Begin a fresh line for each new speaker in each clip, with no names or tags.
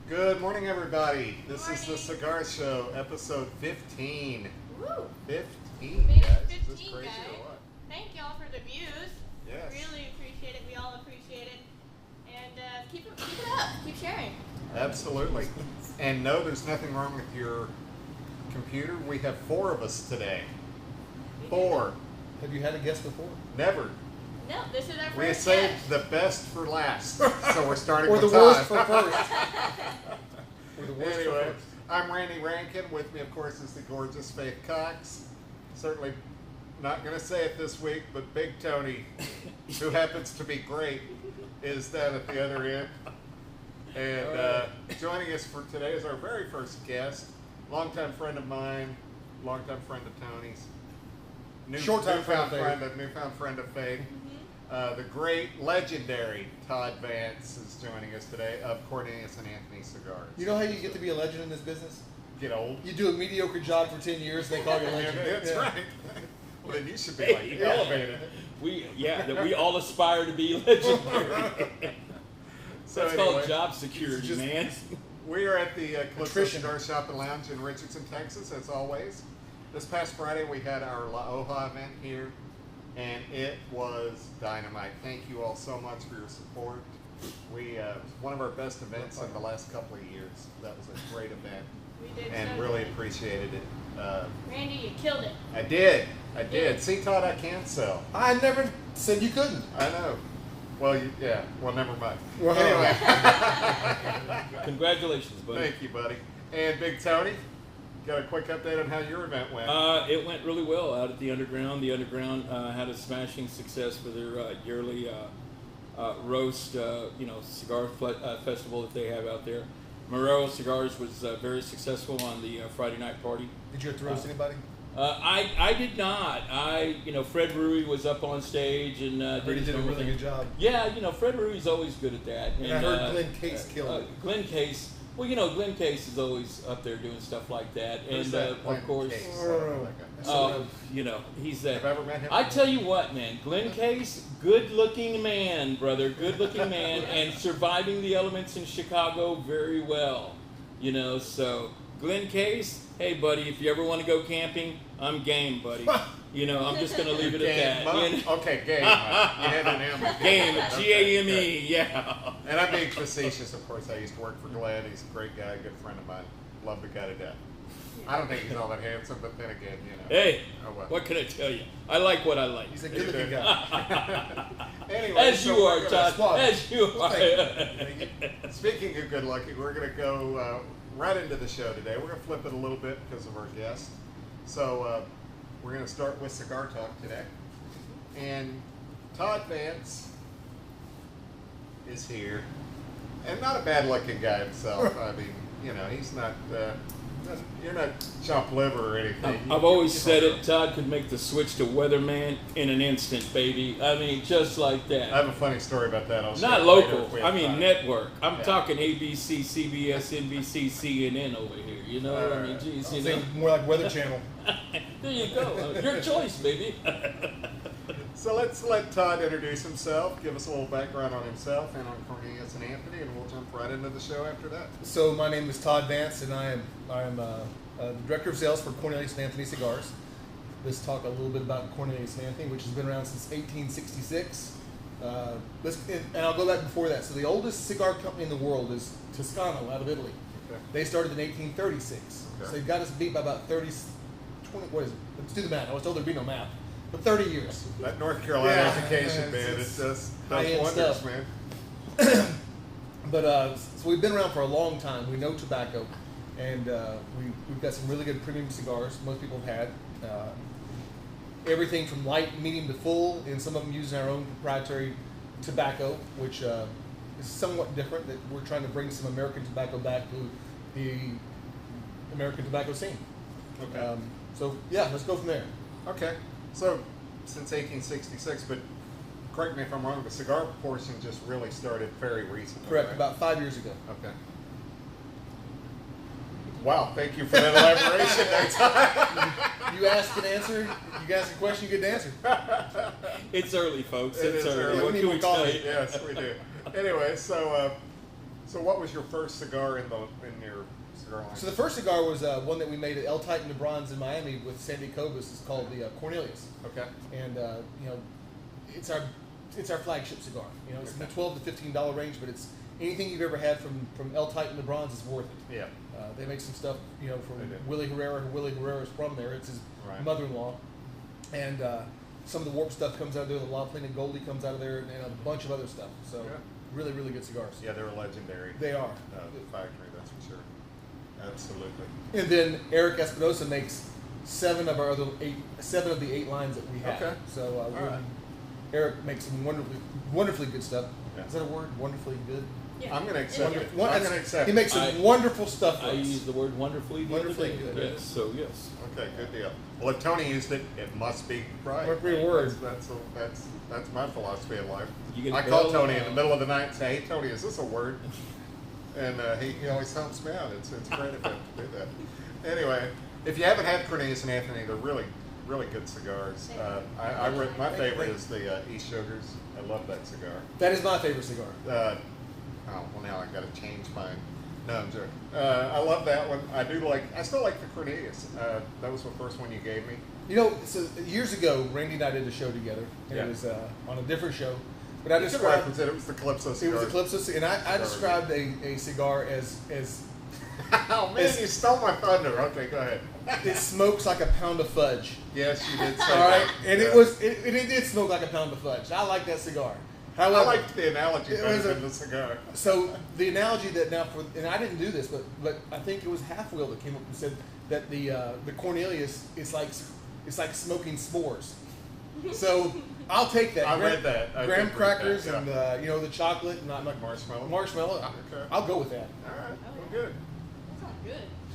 Good morning, everybody. This is the Cigar Show, episode 15.
Woo!
15,
Made it
guys.
15,
Is this crazy
guys.
or what?
Thank y'all for the views.
Yes.
Really appreciate it. We all appreciate it. And keep it up. Keep sharing.
Absolutely. And no, there's nothing wrong with your computer. We have 4 of us today. 4.
Have you had a guest before?
Never.
No, this is our first
We saved
guest.
the best for last. So we're starting
Or
with
the worst
Todd.
for first. Or the worst
Anyway,
for first.
I'm Randy Rankin. With me, of course, is the gorgeous Faith Cox. Certainly not going to say it this week, but Big Tony, who happens to be great, is down at the other end. And joining us for today is our very first guest, longtime friend of mine, longtime friend of Tony's, newfound friend of Faith. The great, legendary Todd Vance is joining us today of Cornelius and Anthony Cigars.
You know how you get to be a legend in this business?
Get old.
You do a mediocre job for 10 years, they call you a legend.
That's right. Well, then you should be like elevated.
We all aspire to be legendary.
So
That's
anyway,
called job security, man.
We are at the Calypso
Attrition.
Cigar Shop and Lounge in Richardson, Texas, as always. This past Friday, we had our La Hoja event here, and it was dynamite. Thank you all so much for your support. We one of our best events in the last couple of years. That was a great event,
We did
and
so
really
good.
appreciated it.
Randy, you killed it.
I did. See, Todd, I can sell.
I never said you couldn't.
I know. Well, well, never mind.
Well,
Anyway.
Congratulations, buddy.
Thank you, buddy. And Big Tony, got a quick update on how your event went.
It went really well out at the Underground. The Underground had a smashing success for their yearly roast, cigar festival that they have out there. Marrero Cigars was very successful on the Friday night party.
Did you have to roast anybody?
I did not. Fred Rui was up on stage and
He did a really good job.
Yeah, Fred Rui's always good at that.
And I heard Glenn Case killed it.
Glenn Case. Well, Glenn Case is always up there doing stuff like that.
Who's
And
that Glenn
of course,
Case?
he's that.
Have I ever met him?
I tell you what, man, Glenn Case, good-looking man, brother, good-looking man, and surviving the elements in Chicago very well. So Glenn Case, hey, buddy, if you ever want to go camping, I'm game, buddy. I'm just going to leave it at that.
Okay, game. You had an M.
Game, G-A-M-E, yeah.
And I'm being facetious, of course. I used to work for Glenn. He's a great guy, a good friend of mine. Love the guy to death. I don't think he's all that handsome, but then again,
Hey,
Oh, well.
what can I tell you? I like what I like.
He's a good-looking guy.
Anyway,
As
so
you
we're
are,
gonna-
Todd. As you are.
Speaking of good looking, we're going to go right into the show today. We're going to flip it a little bit because of our guest. So we're going to start with cigar talk today. And Todd Vance is here. And not a bad looking guy himself. I mean, he's not, you're not chump liver or anything.
I've always said it, Todd could make the switch to weatherman in an instant, baby. I mean, just like that.
I have a funny story about that. I'll share
Not
it later
local.
if we
I
have
mean
time.
network. I'm
Yeah.
talking ABC, CBS, NBC, CNN over here. I mean, geez,
I think more like Weather Channel.
There you go. Your choice, baby.
So let's let Todd introduce himself, give us a little background on himself and on Cornelius and Anthony, and we'll jump right into the show after that.
So my name is Todd Vance, and I am the director of sales for Cornelius and Anthony Cigars. Let's talk a little bit about Cornelius and Anthony, which has been around since 1866. And I'll go back before that. So the oldest cigar company in the world is Toscano out of Italy.
Okay.
They started in 1836.
Okay.
So they've got us beat by about 20, what is it? Let's do the math. I was told there'd be no math. But 30 years.
That North Carolina
Yeah,
education,
it's-
man, it
it's
just
high-end
does wonders,
stuff.
man.
But so we've been around for a long time. We know tobacco, and we've got some really good premium cigars. Most people have had everything from light, medium to full, and some of them using our own proprietary tobacco, which is somewhat different. That we're trying to bring some American tobacco back to the American tobacco scene.
Okay.
So yeah, let's go from there.
Okay. So since 1866, but correct me if I'm wrong, the cigar portion just really started very recently.
Correct,
right?
about 5 years ago.
Okay. Wow, thank you for that elaboration there, Todd.
You ask an answer. You ask a question, you get an answer.
It's early, folks.
It
It's
is
early.
early.
What
We
can
need
we
to call
tell
it.
you?
Yes, we do. Anyway, so So what was your first cigar in your cigar line?
So the first cigar was one that we made at El Titan de Bronze in Miami with Sandy Cobus. It's called the Cornelius.
Okay.
And you know, it's our flagship cigar. You know, it's in the $12 to $15 range, but it's anything you've ever had from El Titan de Bronze is worth it.
Yeah.
They make some stuff, you know, from
They do.
Willie Herrera. Willie Herrera's from there. It's his
Right.
mother-in-law, and some of the warp stuff comes out of there. The La Plena Goldie comes out of there, and a bunch of other stuff. So
Yeah.
really, really good cigars.
Yeah, they're a legendary
They are.
factory, that's for sure. Absolutely.
And then Eric Espinosa makes 7 of the 8 lines that we have.
Okay.
So
All right.
Eric makes some wonderfully good stuff.
Yeah.
Is that a word? Wonderfully good.
Yeah.
I'm going to accept it.
Wonderful-
I'm going to accept
He
it.
makes some wonderful stuff for
I
us.
used the word wonderfully the other
Wonderfully
day.
good.
Yes, so yes.
Okay, good deal. Well, if Tony used it, it must be right.
Appropriate word.
That's my philosophy of life.
You get
I call
Bill,
Tony in the middle of the night and say, "Hey, Tony, is this a word?" And he always helps me out. It's great of him to do that. Anyway, if you haven't had Cornelius and Anthony, they're really good cigars. My favorite is the East Sugars. I love that cigar.
That is my favorite cigar.
Oh, well, now I've got to change mine. No, I'm joking. I love that one. I still like the Cornelius. That was the first one you gave me.
You know, so years ago, Randy and I did a show together, and
Yeah.
it was on a different show. But I
You could
described
reference it. It was the Calypso
it
cigar.
was Eclipse, and I described a cigar as
Oh man, you stole my thunder. Okay, go ahead.
it smokes like a pound of fudge.
Yes, you did say
All right,
that.
and
Yeah.
it did smoke like a pound of fudge. I like that cigar.
I
However,
liked the analogy
It
better
was a-
than the cigar.
so the analogy that now and I didn't do this, but I think it was Half Wheel that came up and said that the Cornelius is like smoking s'mores. So I'll take that.
I read that. I
graham
did read
crackers
that,
and
yeah.
you know, the chocolate, not like
Marshmallow. Okay.
I'll go with that.
All right,
Oh,
well,
yeah.
good.
That sounds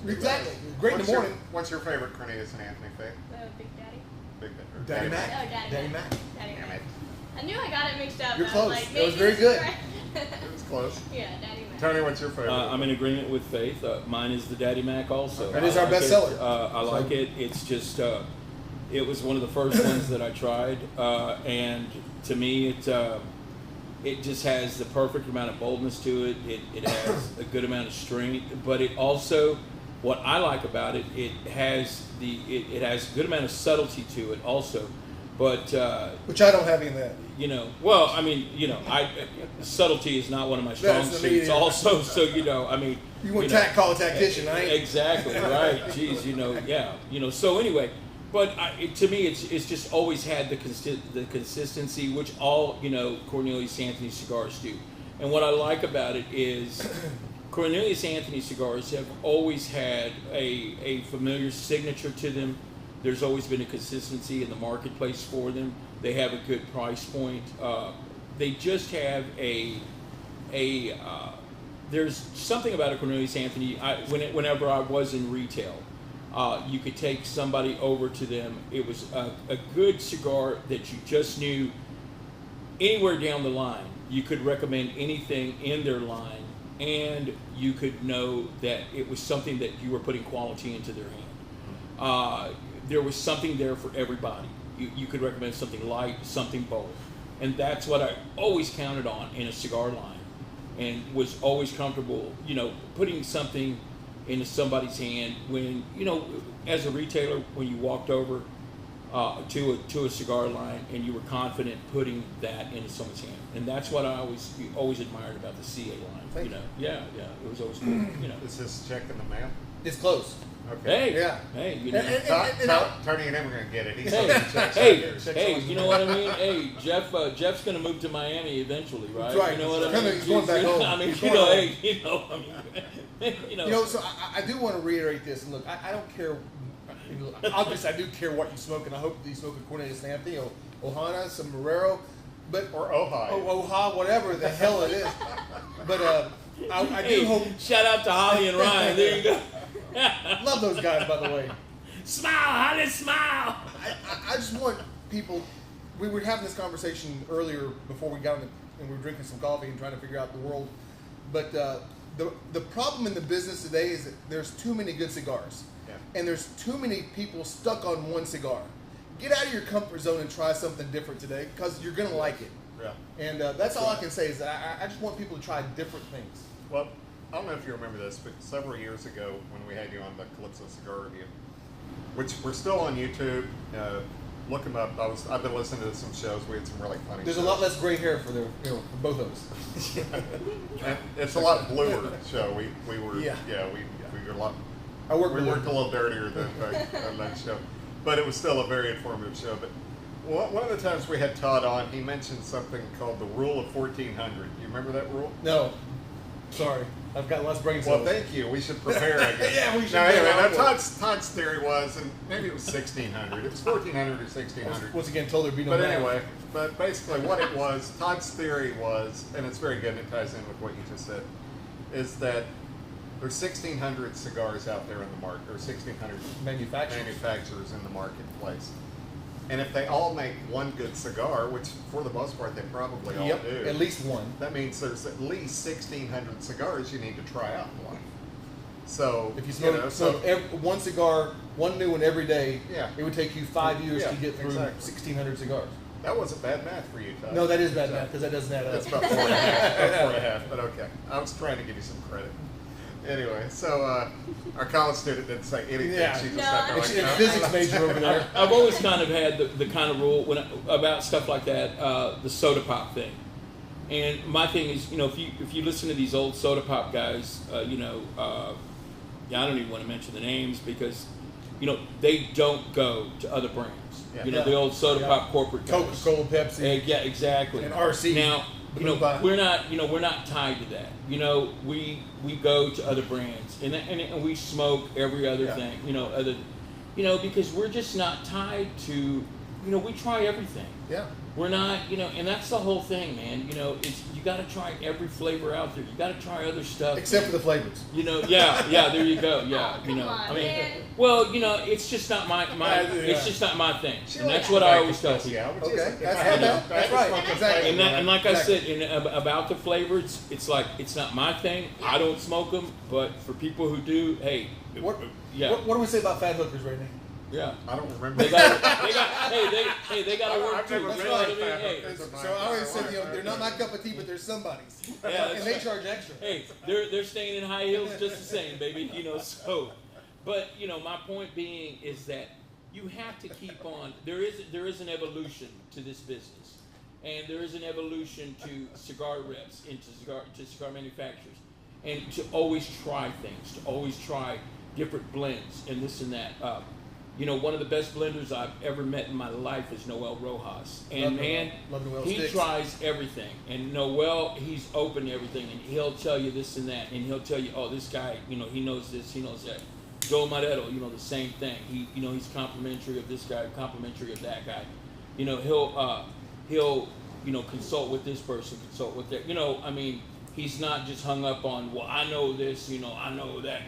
good.
Exactly. Great in the morning.
What's your favorite Cornelius and Anthony Faith?
Big Daddy.
Big
Daddy
Mac.
Mac.
Oh, Daddy,
Daddy
Mac.
Mac.
Daddy
Damn
Mac.
it.
I knew I got it mixed up.
You're
and I was
close.
like,
That was
maybe
very
this
good.
is right.
It was close.
Yeah, Daddy Mac.
Tony, what's your favorite?
I'm in agreement with Faith. Mine is the Daddy Mac also.
That is our
I like
best
it.
seller.
I like it. It's just, it was one of the first ones that I tried, and to me, it just has the perfect amount of boldness to it. It has a good amount of strength, but it also, what I like about it, it has a good amount of subtlety to it also. But
Which I don't have any of that.
you know, well, I mean, you know, subtlety is not one of my strong
That's the
suits.
media.
Also, so you know, I mean,
You want
know,
call a tactician, right?
Exactly right. Jeez, you know, yeah, you know. So anyway, but to me, it's just always had the consistency, which all Cornelius Anthony cigars do. And what I like about it is Cornelius Anthony cigars have always had a familiar signature to them. There's always been a consistency in the marketplace for them. They have a good price point. They just have there's something about a Cornelius Anthony. Whenever I was in retail, you could take somebody over to them. It was a good cigar that you just knew anywhere down the line. You could recommend anything in their line, and you could know that it was something that you were putting quality into their hand. There was something there for everybody. You could recommend something light, something bold. And that's what I always counted on in a cigar line, and was always comfortable, putting something into somebody's hand when, as a retailer, when you walked over to a cigar line and you were confident putting that into someone's hand. And that's what I always admired about the CA line.
Thank you.
Yeah, it was always cool.
Is this check in the mail?
It's close.
Okay.
Hey,
Yeah.
hey,
Tony and him are going to get it. He's
Hey,
going to check
hey, you know what I mean? Hey, Jeff's gonna move to Miami eventually, right?
That's right.
You know what I mean?
He's going back home.
I mean,
He's going home.
hey,
So I do want to reiterate this. And look, I don't care. Obviously, I do care what you smoke, and I hope that you smoke a Cornelius Anthony or Ohana, some Marrero, but
Or Ojai.
Oha, whatever the hell it is. But I do hope.
shout out to Holly and Ryan. There you go.
Love those guys, by the way.
Smile, Holly, smile.
I just want people. We were having this conversation earlier before we got on and we were drinking some coffee and trying to figure out the world. But the problem in the business today is that there's too many good cigars, and there's too many people stuck on one cigar. Get out of your comfort zone and try something different today, because you're gonna like it.
Yeah.
And that's all I can say is that I just want people to try different things.
Well, I don't know if you remember this, but several years ago when we had you on the Calypso Cigar Review, which we're still on YouTube, look them up. I've been listening to some shows. We had some really funny.
There's
shows.
a lot less gray hair for for both of us.
And it's a lot bluer show. We were we were a lot.
I work.
We worked a little dirtier than that show, but it was still a very informative show. But one of the times we had Todd on, he mentioned something called the Rule of 1400. You remember that rule?
No, sorry, I've got less brain cells.
Well, thank you. We should prepare, I guess.
Yeah, we should.
Now, anyway, Todd's theory was, and maybe it was 1600. It was 1400 or 1600.
Once again, told there'd be no.
But
math.
anyway, but basically what it was, Todd's theory was, and it's very good and it ties in with what you just said, is that there's 1,600 cigars out there in the market, or 1,600 manufacturers in the marketplace. And if they all make one good cigar, which for the most part they probably all do,
at least one.
that means there's at least 1,600 cigars you need to try out in life. So
If you smoke one cigar, one new one every day,
Yeah.
it would take you 5 years
Yeah,
to get through
exactly.
1,600 cigars.
that wasn't bad math for you, Todd.
No, that is bad math because that doesn't add up.
That's about 4.5. About 4.5, but okay. I was trying to give you some credit. Anyway, so our college student didn't say anything.
Yeah.
She just
No,
sat there
It's
like,
a
no.
physics major over there.
I've always kind of had the kind of rule about stuff like that, the soda pop thing. And my thing is, if you listen to these old soda pop guys, I don't even want to mention the names because, they don't go to other brands.
Yeah.
The old soda
Yeah.
pop corporate guys.
Coca-Cola, Pepsi,
Yeah, exactly.
and RC.
Now,
Blue Bond.
we're not tied to that. We go to other brands and we smoke every other
Yeah.
thing. Because we're just not tied to. We try everything.
Yeah.
We're not, and that's the whole thing, man. It's you got to try every flavor out there. You got to try other stuff.
Except for the flavors.
Yeah, there you go. Yeah,
Come on, man.
well, it's just not my
Yeah.
it's just not my thing,
She
and
likes
that's what I always tell
Rebecca's
people.
yeah, which
Okay,
is- if
that's
I had
right.
to-
That's
I
right.
just want
Exactly.
to
And like I
Exactly.
said, about the flavors, it's like it's not my thing. I don't smoke them, but for people who do, hey,
What,
yeah,
what do we say about fat hookers right now?
yeah.
I don't remember.
They got they got to work
I've
too.
never
You
been
know what I
to
mean?
Fat
Hey,
Hookers.
So I always said, they're not my cup of tea, but they're somebody's.
Yeah, that's
And they
right.
charge extra.
Hey, they're staying in high heels just the same, baby. So, but my point being is that you have to keep on. There is an evolution to this business, and there is an evolution to cigar reps, to cigar manufacturers, and to always try things, to always try different blends and this and that. One of the best blenders I've ever met in my life is Noel Rojas, and
Love Noel
he
sticks.
tries everything. And Noel, he's open to everything, and he'll tell you this and that, and he'll tell you, oh, this guy, he knows this, he knows that. Joe Maredo, the same thing. He's complimentary of this guy, complimentary of that guy. He'll consult with this person, consult with that. He's not just hung up on, well, I know this, I know that,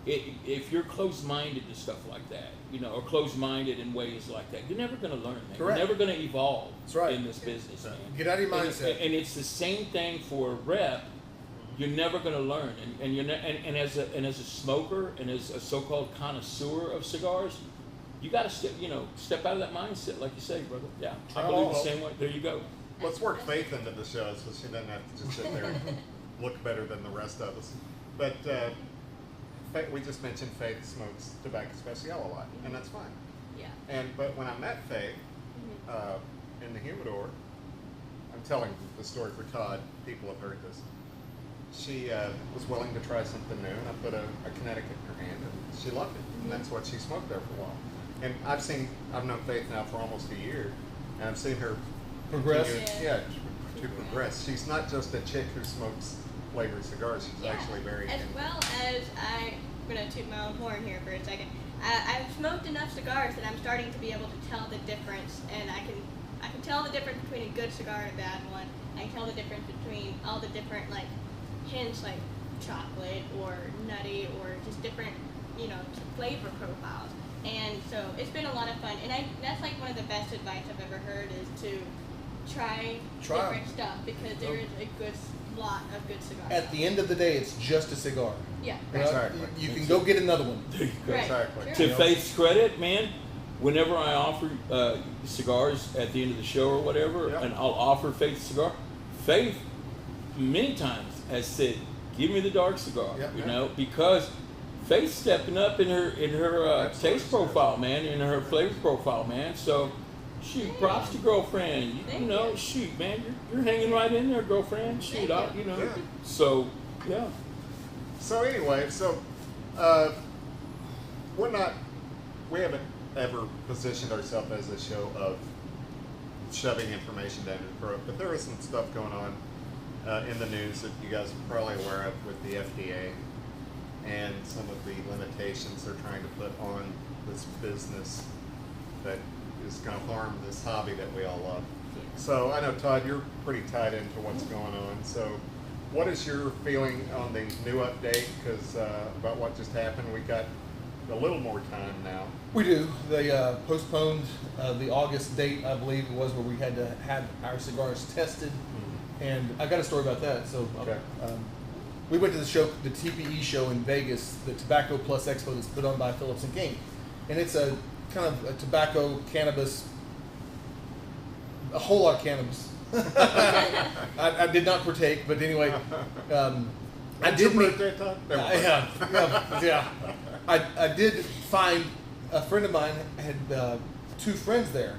if you're closed-minded to stuff like that, or closed-minded in ways like that, you're never going to learn, man.
Correct.
You're never going to evolve
That's right.
in this business, man.
Get out of your mindset.
And it's the same thing for a rep. You're never going to learn, and you're and as a smoker and as a so-called connoisseur of cigars, you got to step out of that mindset, like you say, brother. Yeah, I believe the same way. There you go.
Let's work Faith into the show so she doesn't have to just sit there and look better than the rest of us. But we just mentioned Faith smokes tobacco especial a lot, and that's fine.
Yeah.
But when I met Faith in the humidor, I'm telling the story for Todd. People have heard this. She was willing to try something new, and I put a Connecticut in her hand, and she loved it. And that's what she smoked there for a while. And I've known Faith now for almost a year, and I've seen her
Progress?
continue- to progress. She's not just a chick who smokes flavored cigars. She's actually very.
As well as I'm gonna toot my own horn here for a second. I've smoked enough cigars that I'm starting to be able to tell the difference, and I can tell the difference between a good cigar and a bad one. I can tell the difference between all the different hints like chocolate or nutty or just different flavor profiles. And so it's been a lot of fun, and that's one of the best advice I've ever heard is to try different stuff, because there is a good lot of good cigars.
At the end of the day, it's just a cigar.
Yeah.
You know,
Exactly.
You can go get another one.
There you go.
Right.
Exactly.
Sure.
To Faith's credit, man, whenever I offer cigars at the end of the show or whatever,
Yeah.
and I'll offer Faith a cigar, Faith many times has said, "Give me the dark cigar,"
Yeah.
you know, because Faith's stepping up in her
Absolutely.
taste profile, man, in her flavor profile, man. So, shoot, props to girlfriend. You
Thank
know,
you.
shoot, man, you're hanging right in there, girlfriend. Shoot,
Thank you.
you know.
Yeah.
So, yeah.
So anyway, we haven't ever positioned ourselves as a show of shoving information down your throat, but there is some stuff going on in the news that you guys are probably aware of with the FDA and some of the limitations they're trying to put on this business that is going to harm this hobby that we all love. So I know, Todd, you're pretty tied into what's going on. So what is your feeling on the new update? Because about what just happened, we got a little more time now.
We do. They postponed the August date, I believe it was, where we had to have our cigars tested. And I got a story about that. So
Okay.
we went to the show, the TPE show in Vegas, the Tobacco Plus Expo that's put on by Phillips and King. And it's a kind of a tobacco, cannabis, a whole lot of cannabis. I did not partake, but anyway, I did meet.
birthday, Todd? Never mind.
Yeah. I did find a friend of mine had two friends there,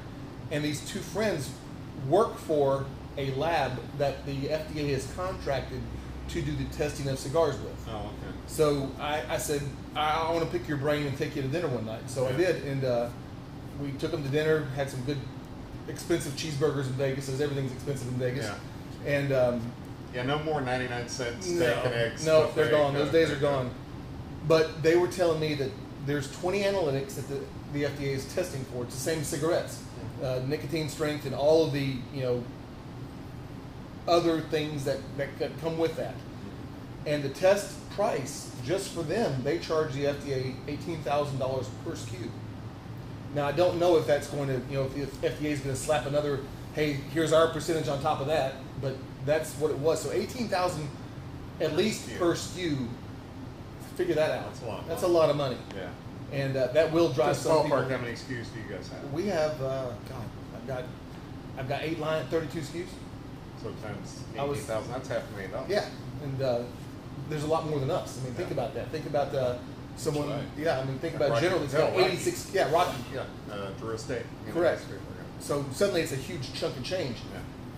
and these two friends work for a lab that the FDA has contracted to do the testing of cigars with.
Oh, okay.
So I said, I want to pick your brain and take you to dinner one night. So I
Yeah.
did, and we took them to dinner, had some good, expensive cheeseburgers in Vegas, as everything's expensive in Vegas.
Yeah.
And
Yeah, no more 99-cent steak
no,
and eggs.
no,
buffet
they're gone. Those
kind
days
of
are
thing.
gone. But they were telling me that there's 20 analytics that the FDA is testing for. It's the same as cigarettes, nicotine strength, and all of the other things that come with that. And the test price just for them, they charge the FDA $18,000 per SKU. Now I don't know if that's going to, if FDA is going to slap another, hey, here's our percentage on top of that, but that's what it was. So $18,000 at least
SKU.
per SKU. Figure that out.
That's a lot of
That's
money.
a lot of money,
Yeah.
and that will drive
Just
some people.
ballpark, how many SKUs do you guys have?
We have, I've got 8 line, 32 SKUs.
So times
I was-
18,000, that's $500,000.
Yeah, and there's a lot more than us. I mean, think
Yeah.
about that. Think about someone.
Right.
Yeah, I mean, think
Like
about
Rocky
General that's got
Rocky.
86. Yeah, Rocky.
Yeah, Drew Estate.
Correct.
University.
So suddenly it's a huge chunk of change.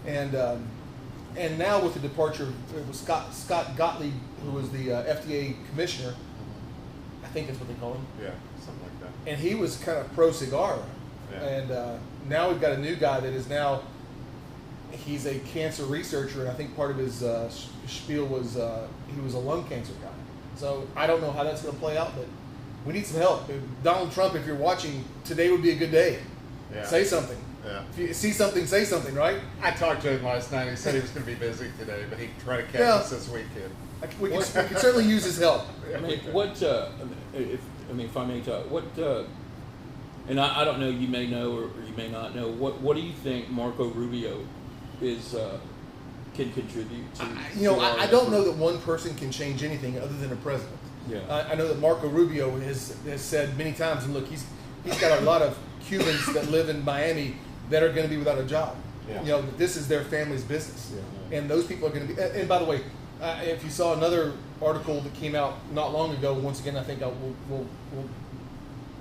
Yeah.
And now with the departure, it was Scott Gottlieb, who was the FDA commissioner. I think that's what they call him.
Yeah, something like that.
And he was kind of pro cigar.
Yeah.
And now we've got a new guy that is now, he's a cancer researcher, and I think part of his spiel was he was a lung cancer guy. So I don't know how that's going to play out, but we need some help. Donald Trump, if you're watching, today would be a good day.
Yeah.
Say something.
Yeah.
If you see something, say something, right?
I talked to him last night. He said he was going to be busy today, but he'd try to catch
Yeah.
us this weekend.
We can certainly use his help.
I mean, if I may talk, and I don't know, you may know or you may not know, what do you think Marco Rubio can contribute to?
I don't know that one person can change anything other than a president.
Yeah.
I know that Marco Rubio has said many times, and look, he's got a lot of Cubans that live in Miami that are going to be without a job.
Yeah.
This is their family's business,
Yeah.
and those people are going to be. And by the way, if you saw another article that came out not long ago, once again, I think we'll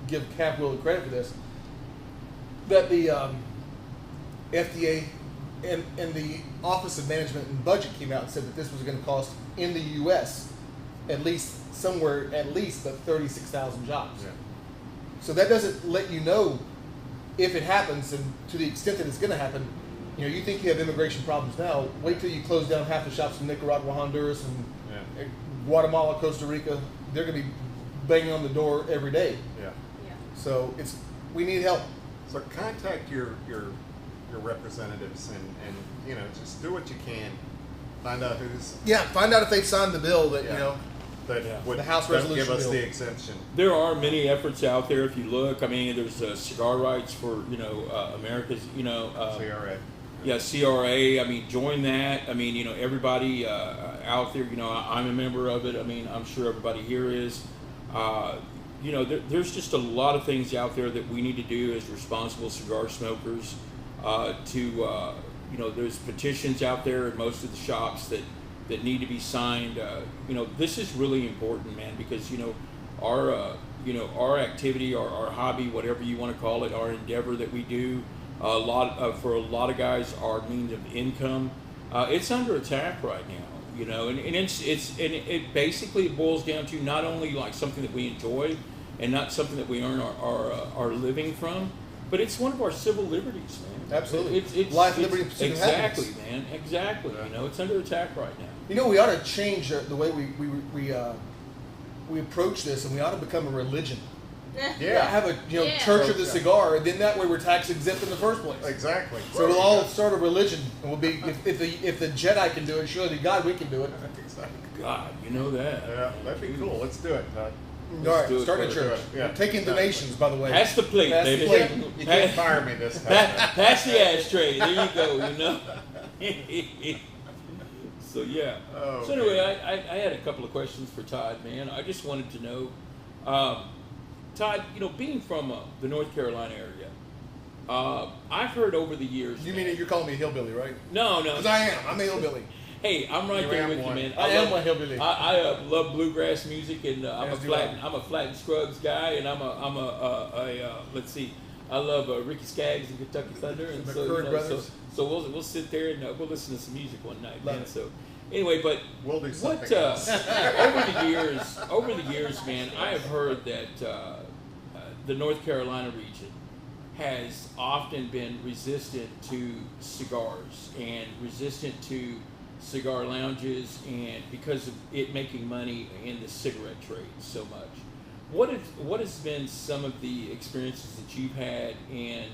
give Cap Will the credit for this, that the FDA and the Office of Management and Budget came out and said that this was going to cost in the U.S. at least but 36,000 jobs.
Yeah.
So that doesn't let you know if it happens, and to the extent that it's going to happen. You think you have immigration problems now. Wait till you close down half the shops in Nicaragua, Honduras, and Guatemala, Costa Rica. They're going to be banging on the door every day.
Yeah.
Yeah.
So we need help.
So contact your representatives and just do what you can. Find out who's
Yeah, find out if they've signed the bill that
that
Yeah.
would
The House
don't
resolution
give us
bill.
the exemption.
There are many efforts out there. If you look, I mean, there's cigar rights for America's,
CRA.
yeah, CRA. I mean, join that. I mean, everybody out there. I'm a member of it. I mean, I'm sure everybody here is. you know, there's just a lot of things out there that we need to do as responsible cigar smokers. You know, there's petitions out there in most of the shops that need to be signed. You know, this is really important, man, because you know, our activity, our hobby, whatever you want to call it, our endeavor that we do, for a lot of guys, our means of income, it's under attack right now. You know, and it basically boils down to not only like something that we enjoy, and not something that we earn our living from, but it's one of our civil liberties, man.
Absolutely.
It's
life, liberty, and pursuit of happiness.
Exactly, man. Exactly. You know, it's under attack right now.
You know, we ought to change the way we approach this, and we ought to become a religion.
Yeah.
Have a
Yeah.
church of the cigar, and then that way we're tax exempt in the first place.
Exactly.
So we'll all start a religion, and we'll be if the Jedi can do it, surely God we can do it.
Exactly.
God, you know that.
Yeah, that'd be cool. Let's do it, Todd.
All right,
do it,
start a
brother.
church.
Yeah.
We're taking donations, by the way.
Pass the plate,
Pass the
baby.
plate.
You can't fire me this time.
Pass the ashtray. There you go. You know. So yeah.
Oh,
so anyway, I had a couple of questions for Todd, man. I just wanted to know, Todd, you know, being from the North Carolina area, I've heard over the years.
You mean you're calling me a hillbilly, right?
No.
Because I am. I'm a hillbilly.
Hey, I'm right
You
there
am
with
one.
you, man.
I am
love-
a hillbilly.
I love bluegrass music, and I'm
As do I.
a Flat and Scruggs guy, and I'm a let's see, I love Ricky Skaggs and Kentucky Thunder, and
The
so,
Curd
you know,
Brothers.
so we'll sit there and we'll listen to some music one night,
Love
man.
it.
So anyway, but
We'll do something
what
else.
over the years, man, I have heard that the North Carolina region has often been resistant to cigars and resistant to cigar lounges, and because of it making money in the cigarette trade so much. What has been some of the experiences that you've had, and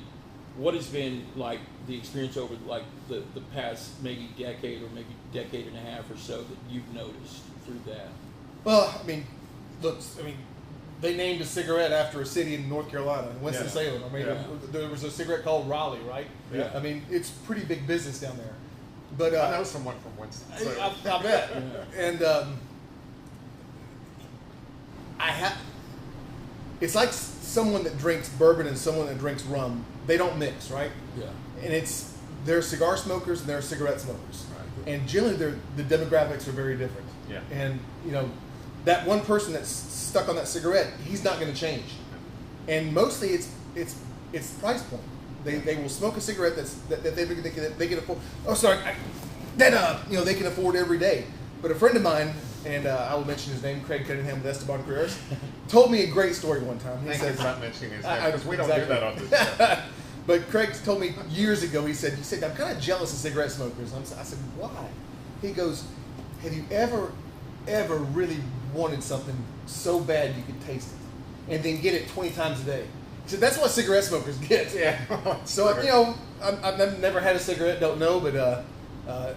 what has been like the experience over like the past maybe decade or maybe decade and a half or so that you've noticed through that?
Well, I mean, look, they named a cigarette after a city in North Carolina, Winston-Salem. I mean,
Yeah.
there was a cigarette called Raleigh, right?
Yeah.
I mean, it's pretty big business down there. But
I know someone from Winston.
I bet. And it's like someone that drinks bourbon and someone that drinks rum. They don't mix, right?
Yeah.
And they're cigar smokers and they're cigarette smokers.
Right.
And generally, the demographics are very different.
Yeah.
And you know, that one person that's stuck on that cigarette, he's not going to change. And mostly, it's price point. They will smoke a cigarette that they can afford. Oh, sorry, they can afford every day. But a friend of mine, and I will mention his name, Craig Cunningham with Esteban Carreras, told me a great story one time. He
Thank
says,
you for not mentioning his name, because we don't do that on this show.
But Craig told me years ago, he said, I'm kind of jealous of cigarette smokers. I said, why? He goes, have you ever really wanted something so bad you could taste it and then get it 20 times a day? He said, that's what cigarette smokers get.
Yeah.
So, you know, I've never had a cigarette, don't know, but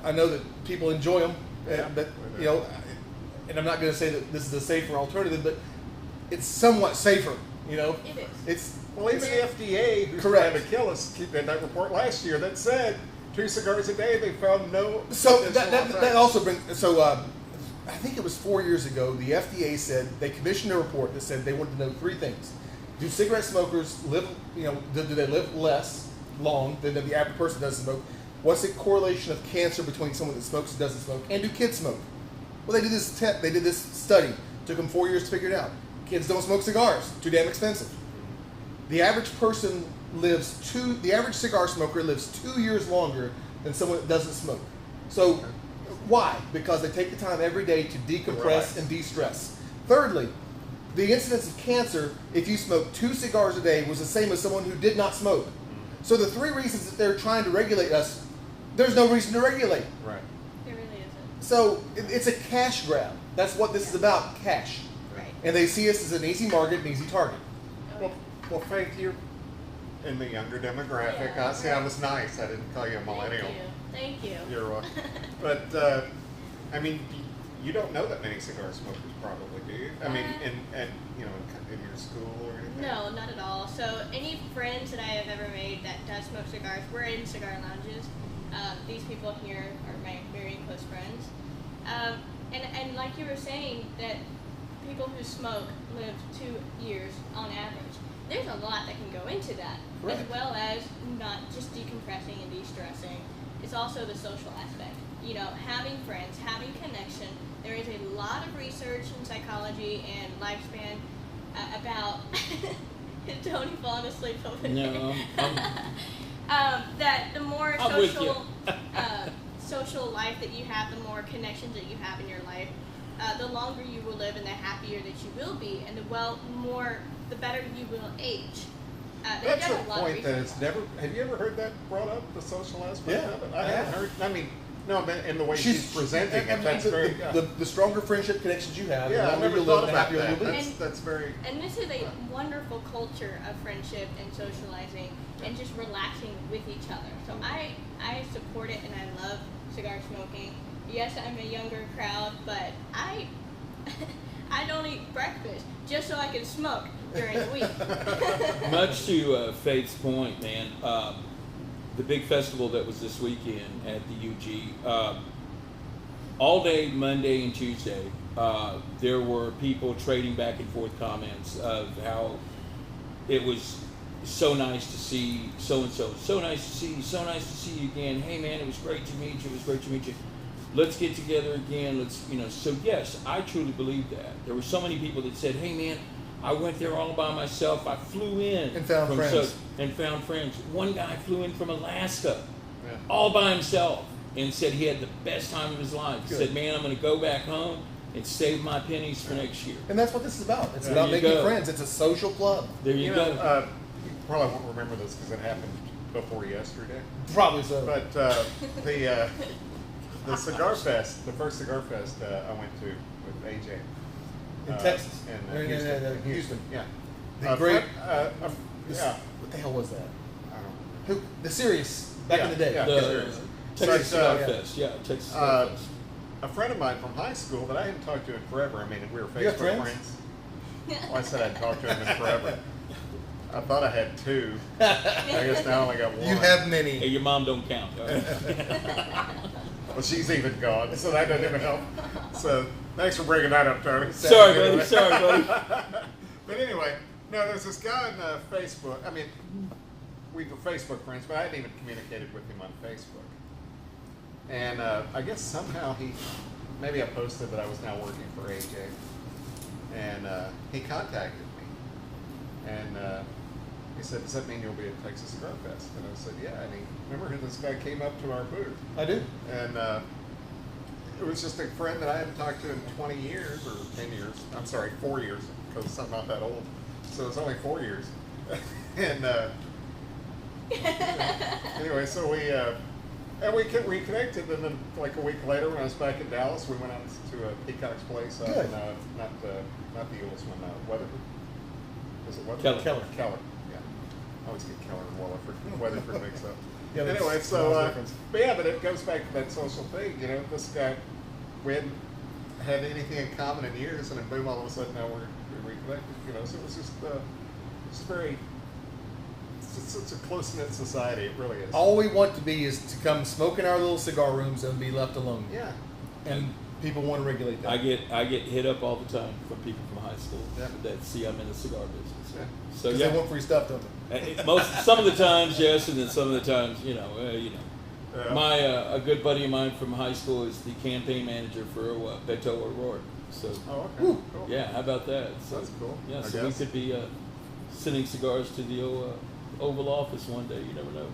I know that people enjoy them.
Yeah.
But, you know, and I'm not going to say that this is a safer alternative, but it's somewhat safer, you know.
It is.
Well, even the FDA, who's
Correct.
trying to kill us, in that report last year that said 2 cigars a day, they found no.
So
additional
that
effects.
also brings. So I think it was 4 years ago. The FDA said they commissioned a report that said they wanted to know 3 things: do cigarette smokers live? You know, do they live less long than the average person that doesn't smoke? What's the correlation of cancer between someone that smokes and doesn't smoke? And do kids smoke? Well, they did this study. Took them 4 years to figure it out. Kids don't smoke cigars. Too damn expensive. The average person the average cigar smoker lives 2 years longer than someone that doesn't smoke. So, why? Because they take the time every day to decompress and de-stress. Thirdly, the incidence of cancer, if you smoke 2 cigars a day, was the same as someone who did not smoke. So the 3 reasons that they're trying to regulate us, there's no reason to regulate.
Right.
It really isn't.
So it's a cash grab. That's what this is about, cash.
Right.
And they see us as an easy market, an easy target.
Well, Faith, you're in the younger demographic.
Yeah.
I see, I was nice. I didn't call you a millennial.
Thank you.
You're welcome. But, I mean, you don't know that many cigar smokers probably, do you? I mean, in your school or anything?
No, not at all. So any friends that I have ever made that does smoke cigars, we're in cigar lounges. These people here are my very close friends. And like you were saying, that people who smoke live 2 years on average. There's a lot that can go into that,
Correct.
as well as not just decompressing and de-stressing. It's also the social aspect. You know, having friends, having connection. There is a lot of research in psychology and lifespan about Tony falling asleep over there.
No,
That the more
I'm with you.
social life that you have, the more connections that you have in your life, the longer you will live and the happier that you will be, and the better you will age. They've
That's
done
a
a lot of
point that
research
it's
on
never. Have you ever heard that brought up? The social aspect
Yeah,
of it.
I
I haven't
have.
heard. I mean, no, but in the way she's presenting
I
it,
mean,
that's very.
the stronger friendship connections you have,
Yeah,
the
I
longer
never
you'll live,
thought
the
about
happier
that.
you'll be.
That's very.
And this is a wonderful culture of friendship and socializing and just relaxing with each other. So I support it and I love cigar smoking. Yes, I'm a younger crowd, but I don't eat breakfast just so I can smoke during the week.
much to Faith's point, man. The big festival that was this weekend at the UG, all day Monday and Tuesday, there were people trading back and forth comments of how it was so nice to see so-and-so, so nice to see you, so nice to see you again. Hey man, it was great to meet you, it was great to meet you. Let's get together again, so yes, I truly believe that. There were so many people that said, hey man, I went there all by myself. I flew in
And found friends.
and found friends. One guy flew in from Alaska,
Yeah.
all by himself, and said he had the best time of his life. He
Good.
said, "Man, I'm going to go back home and save my pennies for next year."
And that's what this is about. It's
There
about
you
making
go.
friends. It's a social club.
There you go.
You probably won't remember this because it happened before yesterday.
Probably so.
But the cigar fest, the first cigar fest I went to with AJ
in Texas.
in
No,
Houston.
Houston.
Yeah.
The great.
Yeah.
What the hell was that?
I don't know.
Who? The series back in the day.
Yeah.
The
serious.
Texas
But,
Cigar
yeah.
Fest, yeah, Texas Cigar Fest.
A friend of mine from high school that I hadn't talked to in forever. I mean, we were
You have
Facebook
friends?
friends. Well, I said I'd talked to him in forever. I thought I had two. I guess now I only got one.
You have
Hey,
many.
your mom don't count. all right?
Well, she's even gone, so that doesn't even help. So thanks for bringing that up, Tony.
Sorry, buddy. Sorry, buddy.
But anyway, no, there's this guy on Facebook. I mean, we were Facebook friends, but I hadn't even communicated with him on Facebook. And I guess somehow maybe I posted that I was now working for AJ. And he contacted me. And he said, "Does that mean you'll be at Texas Cigar Fest?" And I said, "Yeah." And he, remember this guy came up to our booth.
I do.
And it was just a friend that I hadn't talked to in 20 years or 10 years. I'm sorry, 4 years, because I'm not that old. So it was only 4 years. And anyway, so we reconnected, and then like a week later, when I was back in Dallas, we went out to Peacock's place up
Good.
in not the oldest one, Weatherford. Is it Weatherford?
Keller.
Keller. Yeah. I always get Keller and Weatherford mixed up.
Yeah, that's
Anyway,
a
so
lot of difference.
but yeah, but it goes back to that social thing. You know, this guy, we hadn't had anything in common in years, and then boom, all of a sudden now we're reconnected. You know, so it was just very. It's such a close knit society. It really is.
All we want to be is to come smoke in our little cigar rooms and be left alone.
Yeah.
And people want to regulate that.
I get hit up all the time from people from high school
Yeah.
that see I'm in the cigar business.
Yeah.
So
Because they want free stuff, don't they?
some of the times yes, and then some of the times
Yeah.
My a good buddy of mine from high school is the campaign manager for Beto O'Rourke. So
Oh, okay.
Woo.
Cool.
yeah, how about that? So,
That's cool,
Yeah,
I
so
guess.
we could be sending cigars to the Oval Office one day. You never know.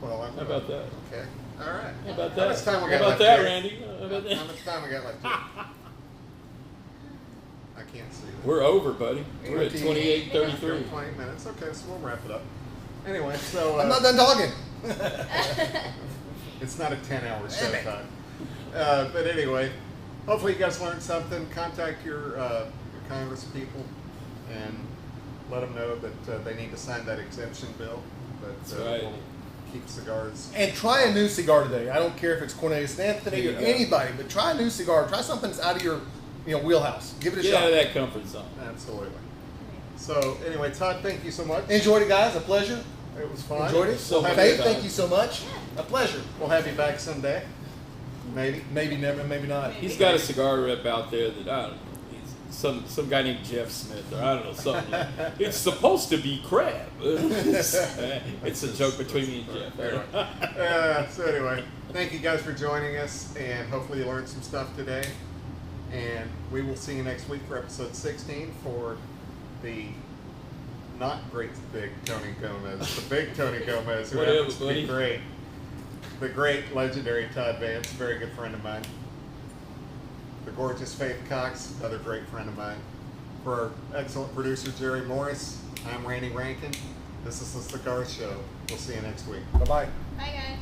Well,
How about that?
Okay. All right.
How about
How
that?
much time we
How
got
about
left
that,
here?
Randy? How about that?
How much time we got left here? I can't see that.
We're over, buddy. We're at
28,
28:33.
20 minutes. Okay, so we'll wrap it up. Anyway, so
I'm not done talking.
it's not a 10-hour show
Damn it.
time. But anyway, hopefully you guys learned something. Contact your Congress people and let them know that they need to sign that exemption bill.
That's
That
right.
will keep cigars.
And try a new cigar today. I don't care if it's Cornelius Anthony or
Yeah.
anybody, but try a new cigar. Try something that's out of your wheelhouse. Give it a
Get
shot.
out of that comfort zone.
Absolutely. So anyway, Todd, thank you so much.
Enjoyed it, guys. A pleasure.
It was fun.
Enjoyed it.
So
We'll have,
Faith,
you,
thank you so much. A pleasure.
we'll have you back someday. Maybe.
Maybe never, maybe not.
He's got a cigar rep out there that I don't know. He's some guy named Jeff Smith, or I don't know, something. It's supposed to be crab. It's a joke between me and Jeff.
So anyway, thank you guys for joining us, and hopefully you learned some stuff today. And we will see you next week for episode 16 for the not great big Tony Gomez, the big Tony Gomez, who
Whatever,
happens to be
buddy.
great. The great, legendary Todd Vance, very good friend of mine. The gorgeous Faith Cox, another great friend of mine. For our excellent producer, Jerry Morris, I'm Randy Rankin. This is The Cigar Show. We'll see you next week. Bye-bye.
Bye, guys.